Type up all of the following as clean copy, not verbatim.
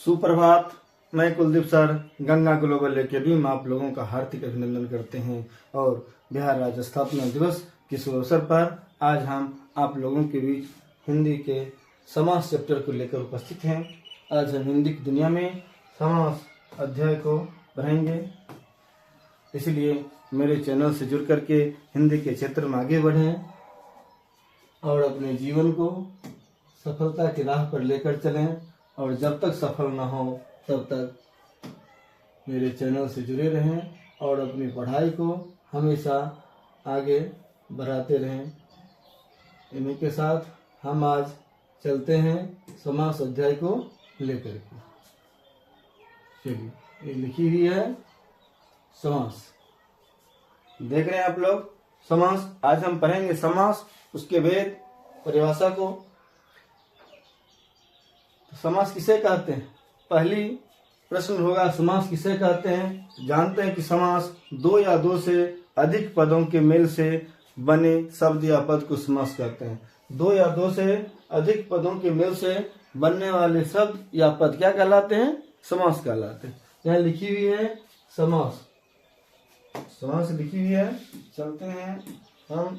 सुप्रभात। मैं Kuldeep sir Ganga global academy में आप लोगों का हार्दिक अभिनंदन करते हैं और बिहार राज्य स्थापना दिवस के शुभ अवसर पर आज हम आप लोगों के बीच हिंदी के समास चैप्टर को लेकर उपस्थित हैं। आज हम हिंदी की दुनिया में समास अध्याय को पढ़ेंगे, इसलिए मेरे चैनल से जुड़ करके हिंदी के क्षेत्र में आगे बढ़ें और अपने जीवन को सफलता की राह पर लेकर चलें। और जब तक सफल ना हो तब तक मेरे चैनल से जुड़े रहें और अपनी पढ़ाई को हमेशा आगे बढ़ाते रहें। इन्हीं के साथ हम आज चलते हैं समास अध्याय को लेकर के। चलिए, ये लिखी हुई है समास, देख रहे हैं आप लोग। समास आज हम पढ़ेंगे, समास उसके भेद, परिभाषा को। समास किसे कहते हैं? पहली प्रश्न होगा, समास किसे कहते हैं? जानते हैं कि समास दो या दो से अधिक पदों के मेल से बने शब्द या पद को समास कहते हैं। दो या दो से अधिक पदों के मेल से बनने वाले शब्द या पद क्या कहलाते हैं? समास कहलाते हैं। यहाँ लिखी हुई है समास, समास लिखी हुई है। चलते हैं, हम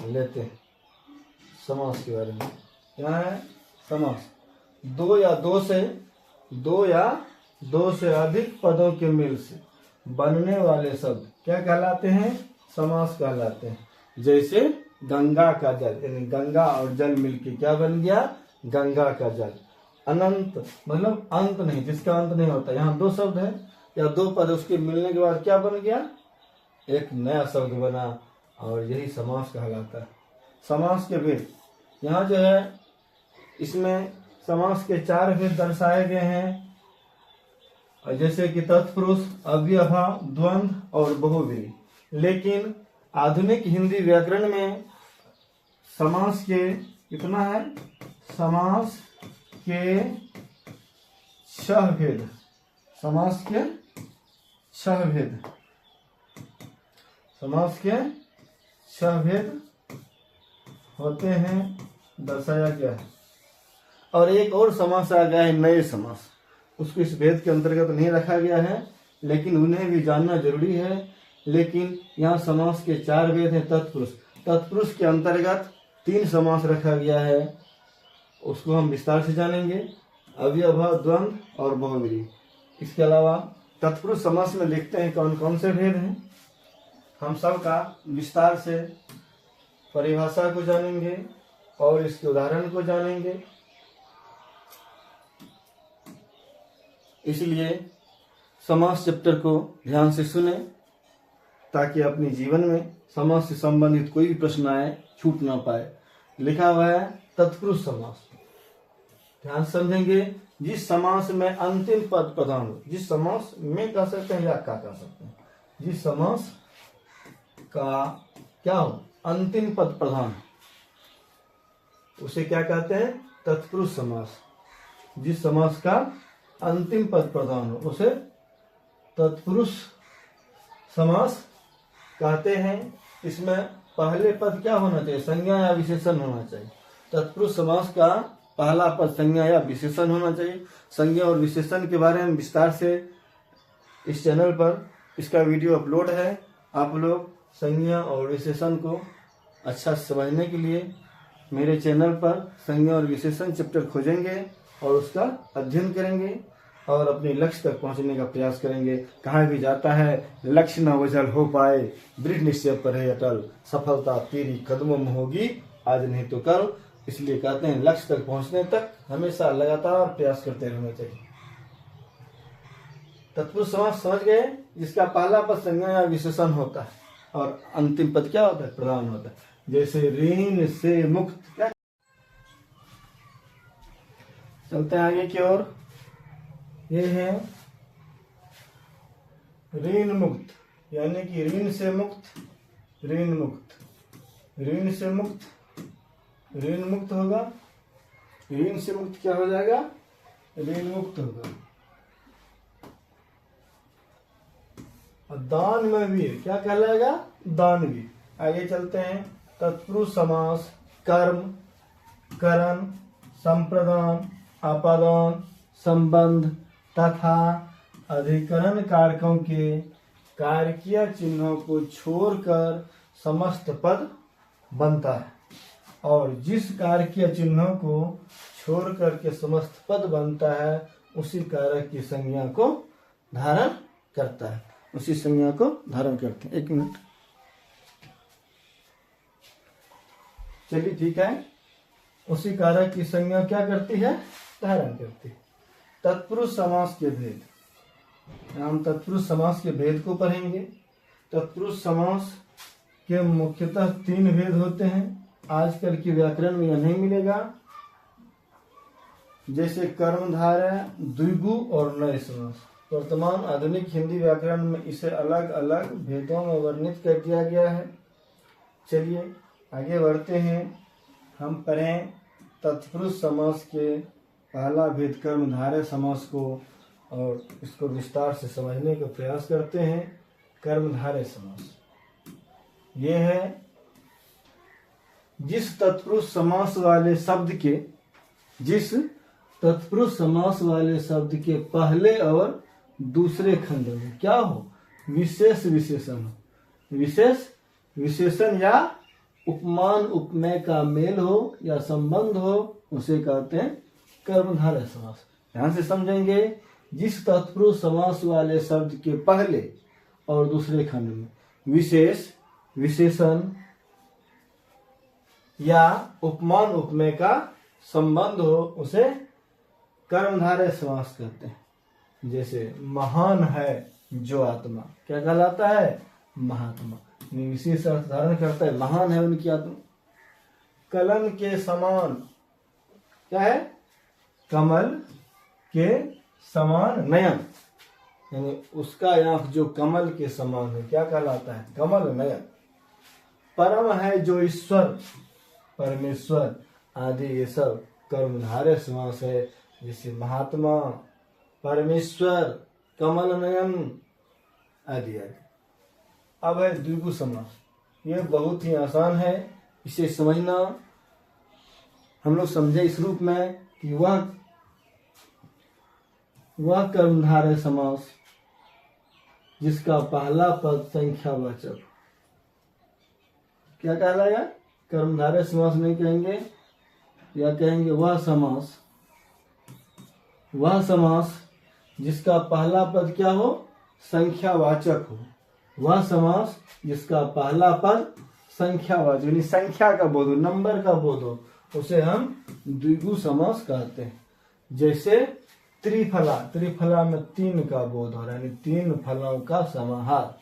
लेते हैं समास के बारे में। क्या है समास? दो या दो से अधिक पदों के मेल से बनने वाले शब्द क्या कहलाते हैं? समास कहलाते हैं। जैसे गंगा का जल, यानी गंगा और जल मिलके क्या बन गया? गंगा का जल। अनंत मतलब अंत नहीं, जिसका अंत नहीं होता। यहाँ दो शब्द है या दो पद, उसके मिलने के बाद क्या बन गया? एक नया शब्द बना, और यही समास कहलाता है। समास के भेद यहाँ जो है, इसमें समास के चार भेद दर्शाए गए हैं, जैसे कि तत्पुरुष, अव्ययभाव, द्वंद्व और बहुव्रीहि। लेकिन आधुनिक हिंदी व्याकरण में समास के कितना है? समास के 6 भेद, समास के 6 भेद, समास के 6 भेद होते हैं, दर्शाया गया है। और एक और समास आ गया है, नए समास। उसको इस भेद के अंतर्गत नहीं रखा गया है, लेकिन उन्हें भी जानना जरूरी है। लेकिन यहाँ समास के 4 भेद हैं। तत्पुरुष, तत्पुरुष के अंतर्गत 3 समास रखा गया है, उसको हम विस्तार से जानेंगे। अव्ययभाव, द्वंद्व और बहुव्रीहि। इसके अलावा तत्पुरुष समास में देखते हैं कौन कौन से भेद हैं। हम सब का विस्तार से परिभाषा को जानेंगे और इसके उदाहरण को जानेंगे। इसलिए समास चैप्टर को ध्यान से सुने, ताकि अपने जीवन में समास से संबंधित कोई भी प्रश्न आए छूट ना पाए। लिखा हुआ है तत्पुरुष समास, ध्यान समझेंगे। जिस समास में अंतिम पद प्रधान हो, जिस समास में कह सकते हैं या का कह सकते हैं, जिस समास का क्या हो? अंतिम पद प्रधान, उसे क्या कहते हैं? तत्पुरुष समास। जिस समास का अंतिम पद प्रधान हो उसे तत्पुरुष समास कहते हैं। इसमें पहले पद क्या होना चाहिए? संज्ञा या विशेषण होना चाहिए। तत्पुरुष समास का पहला पद संज्ञा या विशेषण होना चाहिए। संज्ञा और विशेषण के बारे में विस्तार से इस चैनल पर इसका वीडियो अपलोड है। आप लोग संज्ञा और विशेषण को अच्छा समझने के लिए मेरे चैनल पर संज्ञा और विशेषण चैप्टर खोजेंगे और उसका अध्ययन करेंगे और अपने लक्ष्य तक पहुंचने का प्रयास करेंगे। कहा भी जाता है, लक्ष्य न वजल हो पाए, दृढ़ निश्चय पर है अटल, सफलता तेरी कदमों में होगी आज नहीं तो कल। इसलिए कहते हैं लक्ष्य तक पहुंचने तक हमेशा लगातार प्रयास करते रहना चाहिए। तत्पुरुष समास समझ गए, जिसका पहला पद संज्ञा या विशेषण होता है और अंतिम पद क्या होता है? प्रधान होता है। जैसे ऋण से मुक्त, क्या चलते हैं आगे की ओर। ये है ऋण मुक्त, यानी कि ऋण से मुक्त, ऋण मुक्त, ऋण से मुक्त, ऋण मुक्त होगा। ऋण से मुक्त क्या हो जाएगा? ऋण मुक्त होगा। और दान में भी क्या कहलाएगा? दानवीर। आगे चलते हैं। तत्पुरुष समास कर्म, करण, संप्रदान, आपादान, संबंध तथा अधिकरण कारकों के कारकीय चिन्हों को छोड़कर समस्त पद बनता है। और जिस कारकीय चिन्हों को छोड़ करके समस्त पद बनता है उसी कारक की संज्ञा को धारण करता है, उसी संज्ञा को धारण करते हैं। 1 मिनट, चलिए ठीक है। उसी कारक की संज्ञा क्या करती है? धारण करती है। तत्पुरुष समास के भेद, हम तत्पुरुष समास के भेद को पढ़ेंगे। तत्पुरुष समास के मुख्यतः 3 भेद होते हैं। आजकल की व्याकरण में यह नहीं मिलेगा, जैसे कर्मधारय, द्विगु और नए समास। वर्तमान आधुनिक हिंदी व्याकरण में इसे अलग अलग भेदों में वर्णित कर दिया गया है। चलिए आगे बढ़ते हैं। हम पढ़ें तत्पुरुष समास के पहला भेद कर्मधारय समास को और इसको विस्तार से समझने का प्रयास करते हैं। कर्मधारय समास ये है जिस तत्पुरुष समास वाले शब्द के पहले और दूसरे खंड में क्या हो? विशेष विशेषण हो। विशेष विशेषण या उपमान उपमेय का मेल हो या संबंध हो, उसे कहते हैं कर्मधारय समास। ध्यान से समझेंगे। जिस तत्पुरुष समास वाले शब्द के पहले और दूसरे खंड में विशेष विशेषण या उपमान उपमेय का संबंध हो, उसे कर्मधारय समास कहते हैं। जैसे महान है जो आत्मा, क्या कहलाता है? महात्मा। विशेष अर्थ धारण करता है, महान है उनकी आत्मा। कलन के समान, क्या है? कमल के समान नयन, यानी उसका आंख जो कमल के समान है, क्या कहलाता है? कमल नयन। परम है जो ईश्वर, परमेश्वर आदि, ये सब कर्मधारय समास है। जैसे महात्मा, परमेश्वर, कमल नयन आदि आदि। अब है द्विगु समास। ये बहुत ही आसान है, इसे समझना। हम लोग समझे इस रूप में कि वह कर्मधारय समास जिसका पहला पद संख्यावाचक, क्या कहलाएगा? कर्मधारय समास नहीं कहेंगे, या कहेंगे वह समास जिसका पहला पद क्या हो? संख्यावाचक हो। वह समास जिसका पहला पद संख्यावाचक, यानी संख्या का बोध हो, नंबर का बोध हो, उसे हम द्विगु समास कहते हैं। जैसे त्रिफला, त्रिफला में 3 का बोध हो रहा है, यानी 3 फलों का समाहार।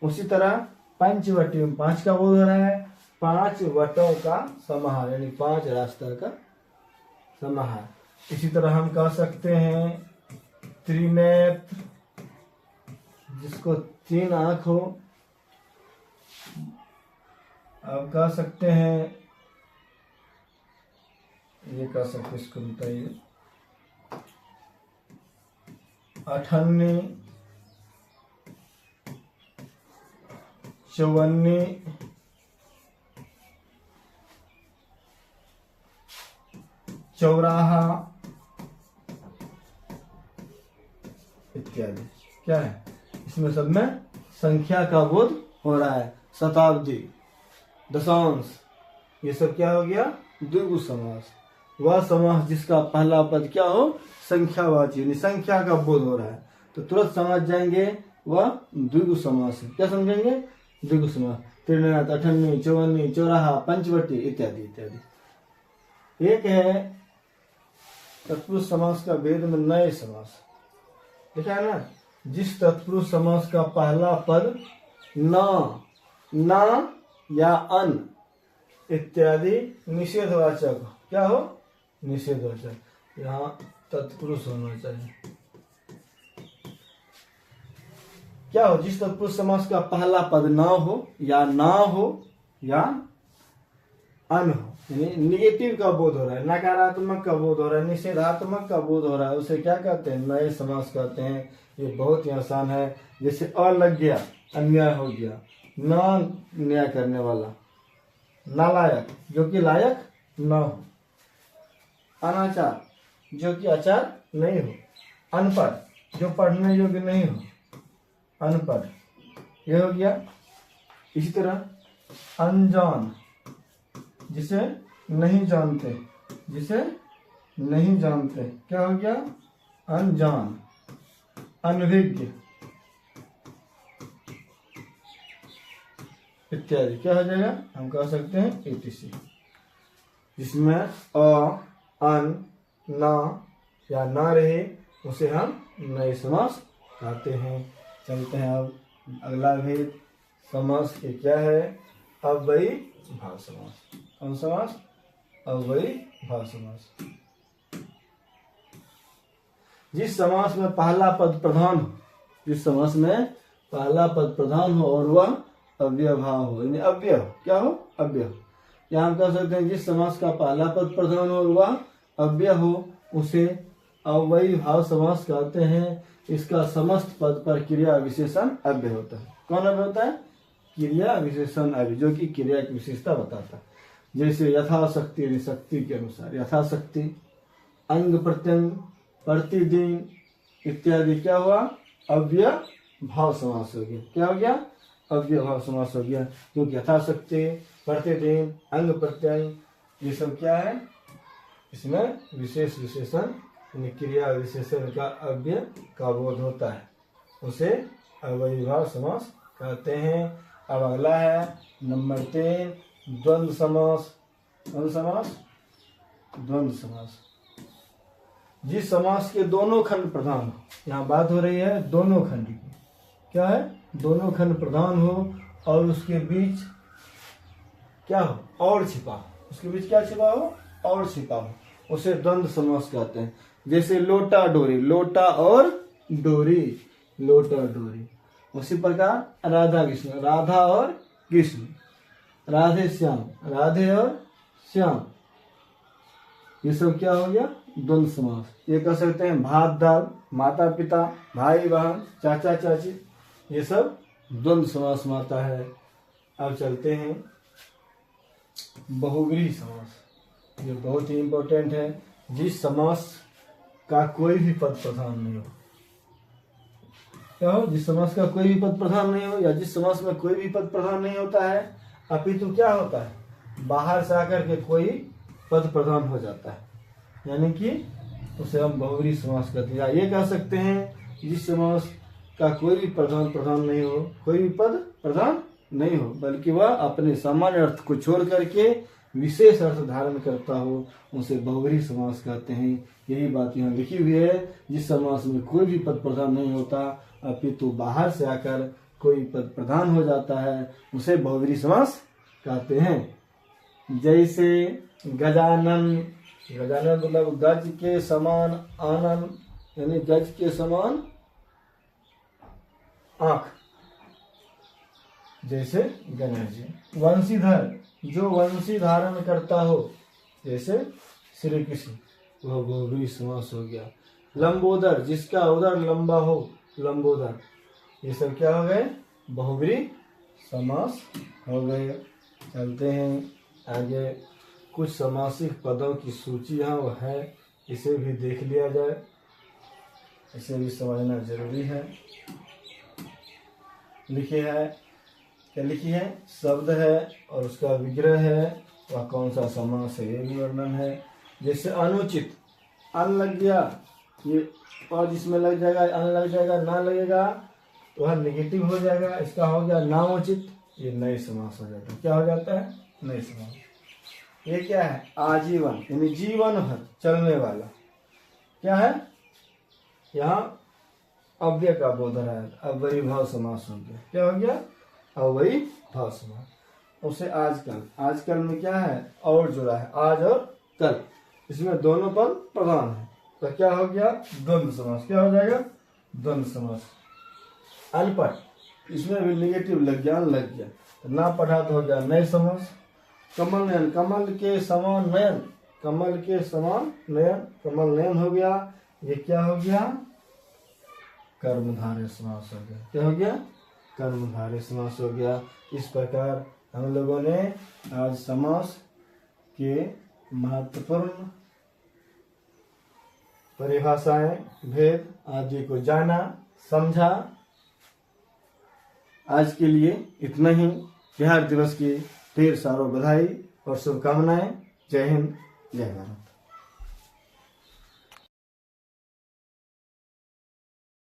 उसी तरह पंचवटी में 5 का बोध हो रहा है, 5 वटों का समाहार, यानी 5 रास्ता का समाहार। इसी तरह हम कह सकते हैं त्रिनेत्र, जिसको 3 आंख हो। अब कह सकते हैं, ये कह सकते, इसको बताइए, अठन्नी, चौवन्नी, चौराहा इत्यादि। क्या है? इसमें सब में संख्या का बोध हो रहा है। शताब्दी, दशांश, ये सब क्या हो गया? द्विगु समास। वह समास जिसका पहला पद क्या हो? संख्यावाची, यानी संख्या का बोध हो रहा है, तो तुरंत समझ जाएंगे वह द्विगु समास है। क्या समझेंगे? द्विगु समास। त्रिनेत्र, अठन्नी, चौवन्नी, चौराहा, पंचवटी इत्यादि इत्यादि। एक है तत्पुरुष समास का भेद में नए समास। देखा है ना? जिस तत्पुरुष समास का पहला पद न या अन इत्यादि निषेधवाचक, क्या हो? निषेधवाचक। यहाँ तत्पुरुष होना चाहिए। क्या हो? जिस तत्पुरुष समास का पहला पद न हो या ना हो या अन हो, यानी निगेटिव का बोध हो रहा है, नकारात्मक का बोध हो रहा है, निषेधात्मक का बोध हो रहा है, उसे क्या कहते हैं? नए समास कहते हैं। ये बहुत ही आसान है। जैसे अ लग गया, अन्याय हो गया। न न्याय करने वाला, नालायक, जो कि लायक न हो। अनाचार जो कि आचार नहीं हो, अनपढ़ जो पढ़ने योग्य नहीं हो, अनपढ़ ये हो गया। इसी तरह अनजान जिसे नहीं जानते, जिसे नहीं जानते क्या हो गया, अनजान। अनभिज्ञ इत्यादि क्या हो जाएगा, हम कह सकते हैं etc, जिसमें अ, अन, ना या ना रहे उसे हम नए समास कहते हैं। चलते हैं अब अगला भेद समास के क्या है, अव्ययी भाव समास। कौन समास, अव्ययी भाव समास। जिस समास में पहला पद प्रधान हो, जिस समास में पहला पद प्रधान हो और वह अव्ययभाव हो, यानी अव्यय क्या हो, अव्यय। यहाँ हम कह सकते हैं जिस समास का पहला पद प्रधान हो और वह अव्यय हो उसे अव्ययी भाव समास कहते हैं। इसका समस्त पद पर क्रिया विशेषण अव्यय होता है। कौन अव्यय होता है, क्रिया विशेषण अव्यय, जो कि क्रिया की विशेषता बताता है। जैसे यथाशक्ति, शक्ति के अनुसार, यथाशक्ति, अंग प्रत्यंग, प्रतिदिन इत्यादि क्या हुआ, अव्यय भाव समास हो गया। क्या हो गया, अव्यय भाव समास हो गया, क्योंकि यथाशक्ति, प्रतिदिन, अंग प्रत्यंग ये सब क्या है, इसमें विशेष विशेषण यानी क्रिया विशेषण का अव्यय का बोध होता है, उसे अव्ययी भाव समास कहते हैं। अब अगला है नंबर 3 द्वंद्व समास। कौन समास, द्वंद्व समास। जिस समास के दोनों खंड प्रधान हो, यहाँ बात हो रही है दोनों खंड की, क्या है, दोनों खंड प्रधान हो और उसके बीच क्या हो, और छिपा हो, उसके बीच क्या छिपा हो, और छिपा हो, उसे द्वंद्व समास कहते हैं। जैसे लोटा डोरी, लोटा और डोरी, लोटा डोरी। उसी प्रकार राधा कृष्ण, राधा और कृष्ण, राधे श्याम, राधे और श्याम, ये सब क्या हो गया, द्वंद्व समास। ये कह सकते हैं भात दाल, माता पिता, भाई बहन, चाचा चाची, ये सब द्वंद्व समास में आता है। अब चलते हैं बहुव्रीहि समास। ये बहुत ही इंपॉर्टेंट है। जिस समास का कोई भी पद प्रधान नहीं हो, क्या हो, जिस समास का कोई भी पद प्रधान नहीं हो, या जिस समास में कोई भी पद प्रधान नहीं होता है, अपितु क्या होता है, बाहर से आकर के कोई पद प्रधान हो जाता है, यानी कि उसे हम बहुव्रीहि समास कहते हैं। ये कह सकते हैं जिस समास का कोई भी प्रधान नहीं हो, कोई भी पद प्रधान नहीं हो, बल्कि वह अपने सामान्य अर्थ को छोड़ करके विशेष अर्थ धारण करता हो, उसे बहुव्रीहि समास कहते हैं। यही बात यहाँ लिखी हुई है, जिस समास में कोई भी पद प्रधान नहीं होता अपितु बाहर से आकर कोई पद प्रधान हो जाता है, उसे बहुव्रीहि समास कहते हैं। जैसे गजानन, गजानन मतलब गज के समान आनन, यानी गज के समान आंख, जैसे गणेश जी। वंशीधर जो वंशी धारण करता हो, जैसे श्री कृष्ण, वह बहुव्रीहि समास हो गया। लंबोदर जिसका उदर लंबा हो, लंबोदर, ये सब क्या हो गए, बहुव्रीहि समास हो गए। चलते हैं आगे, कुछ समासिक पदों की सूची यहाँ वह है, इसे भी देख लिया जाए, इसे भी समझना जरूरी है। लिखी है, क्या लिखी है, शब्द है और उसका विग्रह है, वह कौन सा समास है ये भी वर्णन है। जैसे अनुचित, अन लग गया, ये और जिसमें लग जाएगा अन लग जाएगा, ना लगेगा तो वह निगेटिव हो जाएगा, इसका हो गया नामोचित, ये नए समास हो जाता है। क्या हो जाता है, नए समास। ये क्या है, आजीवन यानी जीवन भर चलने वाला, क्या है, यहाँ अव्यय का बोध रहा है, अव्ययी भाव समास हो गया। क्या हो गया, अव्ययी भाव समास। उसे आजकल, आजकल में क्या है, और जुड़ा है, आज और कल, इसमें दोनों पद प्रधान है, तो क्या हो गया, द्वंद्व समास। क्या हो जाएगा, द्वंद्व समास। अनपढ़, इसमें भी निगेटिव लग गया, लग गया, तो ना पढ़ा तो हो गया नए समास। कमल नयन, कमल के समान नयन, कमल के समान नयन, कमल नयन हो गया, ये क्या हो गया, कर्मधारय समास हो गया। क्या हो गया, कर्मधारय समास हो गया। इस प्रकार हम लोगों ने आज समास के महत्वपूर्ण परिभाषाएं, भेद आदि को जाना, समझा। आज के लिए इतना ही। बिहार दिवस की ढेर सारों बधाई और शुभकामनाएं। जय हिंद, जय भारत।